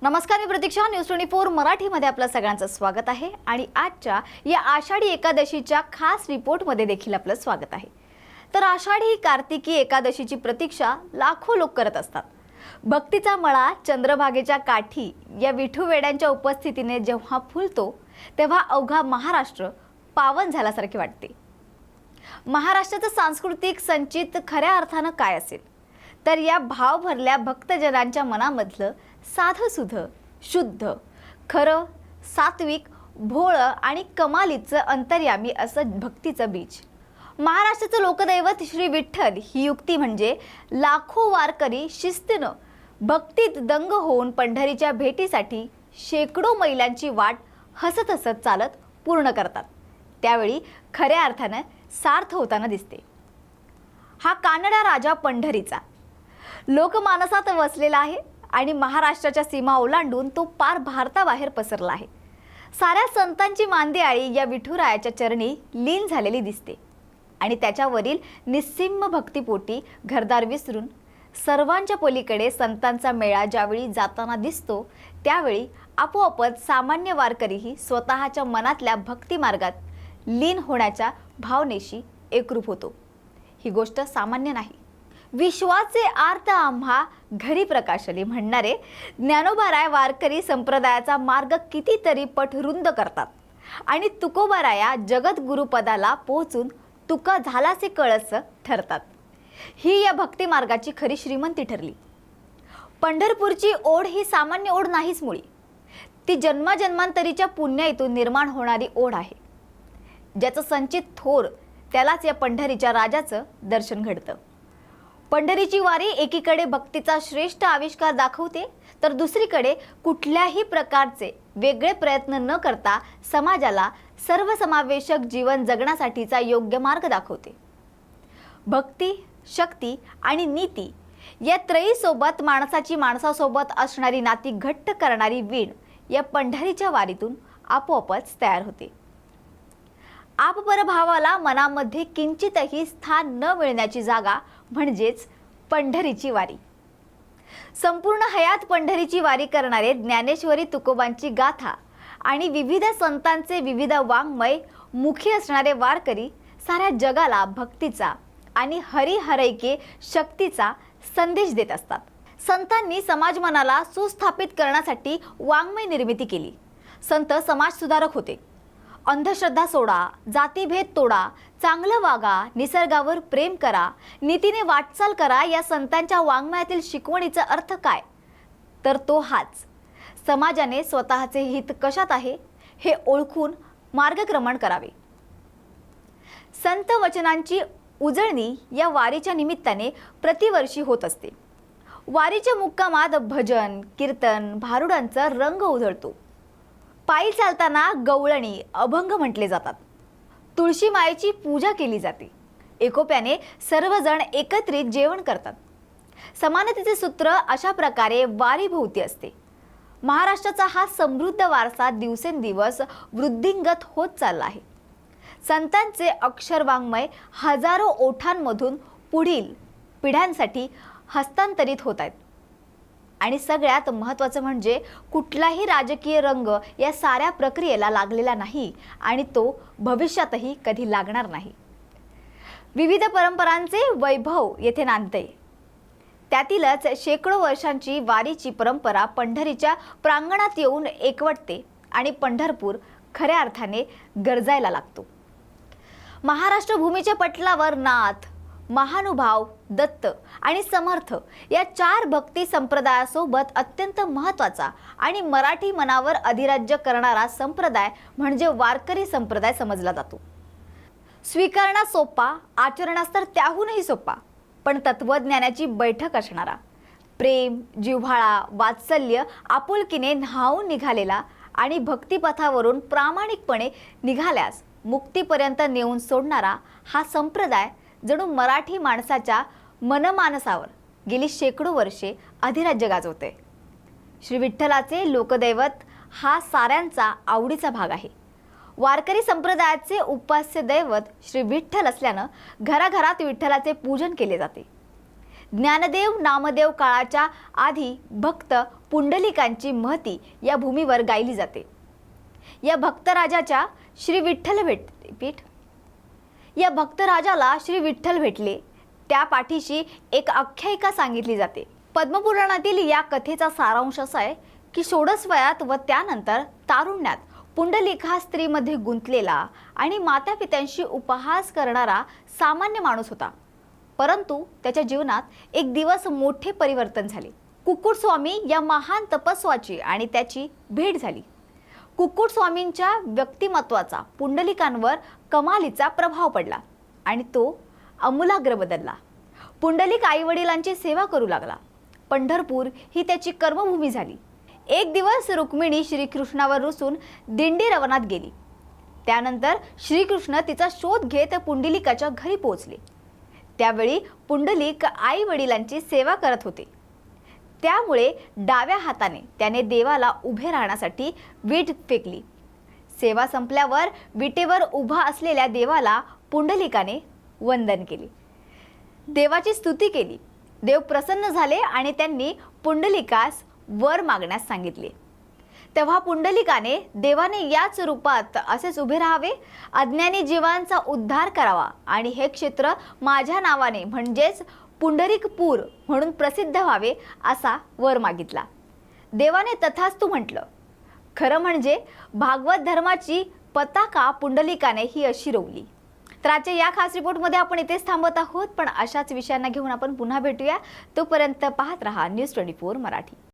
नमस्कार, मी प्रतीक्षा. न्यूज 24 मराठीमध्ये आपलं सगळ्यांचं स्वागत आहे आणि आजच्या या आषाढी एकादशीच्या खास रिपोर्टमध्ये देखील आपलं स्वागत आहे. तर आषाढी कार्तिकी एकादशीची प्रतीक्षा लाखो लोक करत असतात. भक्तीचा मळा चंद्रभागेच्या काठी या विठुवेड्यांच्या उपस्थितीने जेव्हा फुलतो तेव्हा अवघा महाराष्ट्र पावन झाल्यासारखे वाटते. महाराष्ट्राचं सांस्कृतिक संचित खऱ्या अर्थानं काय असेल तर या भाव भरल्या भक्तजनांच्या मनामधलं साधं शुद्ध खरं सात्विक भोळं आणि कमालीचं अंतर्यामी असं भक्तीचं बीज. महाराष्ट्राचं लोकदैवत श्री विठ्ठल ही युक्ती म्हणजे लाखो वारकरी शिस्तीनं भक्तीत दंग होऊन पंढरीच्या भेटीसाठी शेकडो मैलांची वाट हसत हसत चालत पूर्ण करतात. त्यावेळी खऱ्या अर्थानं सार्थ होताना दिसते. हा कानडा राजा पंढरीचा लोकमानसात वसलेला आहे आणि महाराष्ट्राच्या सीमा ओलांडून तो पार भारताबाहेर पसरला आहे. साऱ्या संतांची मांदियाळी या विठुरायाच्या चरणी लीन झालेली दिसते आणि त्याच्यावरील निस्सीम भक्तिपोटी घरदार विसरून सर्वांच्या पलीकडे संतांचा मेळा ज्यावेळी जाताना दिसतो त्यावेळी आपोआपच सामान्य वारकरीही स्वतःच्या मनातल्या भक्ती मार्गात लीन होण्याच्या भावनेशी एकरूप होतो. ही गोष्ट सामान्य नाही. विश्वाचे आर्त आम्हा घरी प्रकाशली म्हणणारे ज्ञानोबाराय वारकरी संप्रदायाचा मार्ग कितीतरी पट रुंद करतात आणि तुकोबाराया जगत गुरुपदाला पोहोचून तुका झालासे कळस ठरतात. ही या भक्ती मार्गाची खरी श्रीमंती ठरली. पंढरपूरची ओढ ही सामान्य ओढ नाहीच मुळी. ती जन्माजन्मांतरीच्या पुण्याईतून निर्माण होणारी ओढ आहे. ज्याचं संचित थोर त्यालाच या पंढरीच्या राजाचं दर्शन घडतं. पंढरीची वारी एकीकडे भक्तीचा श्रेष्ठ आविष्कार दाखवते तर दुसरीकडे कुठल्याही प्रकारचे वेगळे प्रयत्न न करता समाजाला सर्वसमावेशक जीवन जगण्यासाठीचा योग्य मार्ग दाखवते. भक्ती, शक्ती आणि नीती या त्रयीसोबत माणसाची माणसासोबत असणारी नाती घट्ट करणारी वीण या पंढरीच्या वारीतून आपोआपच तयार होते. आपपरभावाला मनामध्ये किंचितही स्थान न मिळण्याची जागा म्हणजेच पंढरीची वारी. संपूर्ण हयात पंढरीची वारी करणारे ज्ञानेश्वरी तुकोबांची गाथा आणि विविध संतांचे विविध वाङ्मय मुखी असणारे वारकरी साऱ्या जगाला भक्तीचा आणि हरिहरैके शक्तीचा संदेश देत असतात. संतांनी समाजमनाला सुस्थापित करण्यासाठी वाङ्मय निर्मिती केली. संत समाजसुधारक होते. अंधश्रद्धा सोडा, जातीभेद तोडा, चांगलं वागा, निसर्गावर प्रेम करा, नीतीने वाटचाल करा या संतांच्या वाङ्मयातील शिकवणीचा अर्थ काय तर तो हाच. समाजाने स्वतःचे हित कशात आहे हे ओळखून मार्गक्रमण करावे. संत वचनांची उजळणी या वारीच्या निमित्ताने प्रतिवर्षी होत असते. वारीच्या मुक्कामात भजन कीर्तन भारुडांचा रंग उधळतो. पायी चालताना गवळणी अभंग म्हटले जातात. तुळशी मायेची पूजा केली जाते. एकोप्याने सर्वजण एकत्रित जेवण करतात. समानतेचे सूत्र अशा प्रकारे वारीभोवती असते. महाराष्ट्राचा हा समृद्ध वारसा दिवसेंदिवस वृद्धिंगत होत चालला आहे. संतांचे अक्षर वाङ्मय हजारो ओठांमधून पुढील पिढ्यांसाठी हस्तांतरित होत आहेत. आणि सगळ्यात महत्त्वाचं म्हणजे कुठलाही राजकीय रंग या साऱ्या प्रक्रियेला लागलेला नाही आणि तो भविष्यातही कधी लागणार नाही. विविध परंपरांचे वैभव येथे नांदते. त्यातीलच शेकडो वर्षांची वारीची परंपरा पंढरीच्या प्रांगणात येऊन एकवटते आणि पंढरपूर खऱ्या अर्थाने गरजायला लागतो. महाराष्ट्र भूमीच्या पटलावर नाथ, महानुभाव, दत्त आणि समर्थ या चार भक्ती संप्रदायासोबत अत्यंत महत्त्वाचा आणि मराठी मनावर अधिराज्य करणारा संप्रदाय म्हणजे वारकरी संप्रदाय समजला जातो. स्वीकारणा सोपा, आचरणास तर त्याहूनही सोपा, पण तत्वज्ञानाची बैठक असणारा, प्रेम, जिव्हाळा, वात्सल्य, आपुलकीने न्हावून निघालेला आणि भक्तिपथावरून प्रामाणिकपणे निघाल्यास मुक्तीपर्यंत नेऊन सोडणारा हा संप्रदाय जणू मराठी माणसाच्या मनमानसावर गेली शेकडो वर्षे अधिराज्य गाजवते. श्री विठ्ठलाचे लोकदैवत हा साऱ्यांचा आवडीचा भाग आहे. वारकरी संप्रदायाचे उपास्य दैवत श्री विठ्ठल असल्यानं घराघरात विठ्ठलाचे पूजन केले जाते. ज्ञानदेव नामदेव काळाच्या आधी भक्त पुंडलिकांची महती या भूमीवर गायली जाते. या भक्तराजाच्या श्री विठ्ठल भेटले त्या पाठीशी एक आख्यायिका सांगितली जाते. पद्मपुराणातील या कथेचा सारांश असा आहे की 16 वयात व त्यानंतर तारुण्यात पुंडलिक हा स्त्रीमध्ये गुंतलेला आणि मातापित्यांशी उपहास करणारा सामान्य माणूस होता. परंतु त्याच्या जीवनात एक दिवस मोठे परिवर्तन झाले. कुक्कुटस्वामी या महान तपस्वाची आणि त्याची भेट झाली. कुक्कुटस्वामींच्या व्यक्तिमत्वाचा पुंडलिकांवर कमालीचा प्रभाव पडला आणि तो आमूलाग्र बदलला. पुंडलिक आईवडिलांची सेवा करू लागला. पंढरपूर ही त्याची कर्मभूमी झाली. एक दिवस रुक्मिणी श्रीकृष्णावर रुसून दिंडी रवनात गेली. त्यानंतर श्रीकृष्ण तिचा शोध घेत पुंडलिकाच्या घरी पोहोचले. त्यावेळी पुंडलिक आई वडिलांची सेवा करत होते. त्यामुळे डाव्या हाताने त्याने देवाला उभे राहण्यासाठी वीट फेकली. सेवा संपल्यावर विटेवर उभा असलेल्या देवाला पुंडलिकाने वंदन केले. देवाची स्तुती केली. देव प्रसन्न झाले आणि त्यांनी पुंडलिकास वर मागण्यास सांगितले. तेव्हा पुंडलिकाने देवाने याच रूपात असेच उभे राहावे, अज्ञानी जीवांचा उद्धार करावा आणि हे क्षेत्र माझ्या नावाने म्हणजेच पुंडरीकपूर म्हणून प्रसिद्ध व्हावे असा वर मागितला. देवाने तथास्तु म्हटलं. खरं म्हणजे भागवत धर्माची पताका पुंडलिकाने ही अशी रोवली. तर आजच्या या खास रिपोर्टमध्ये आपण इथेच थांबत आहोत, पण अशाच विषयांना घेऊन आपण पुन्हा भेटूया. तोपर्यंत पाहत रहा न्यूज 24 मराठी.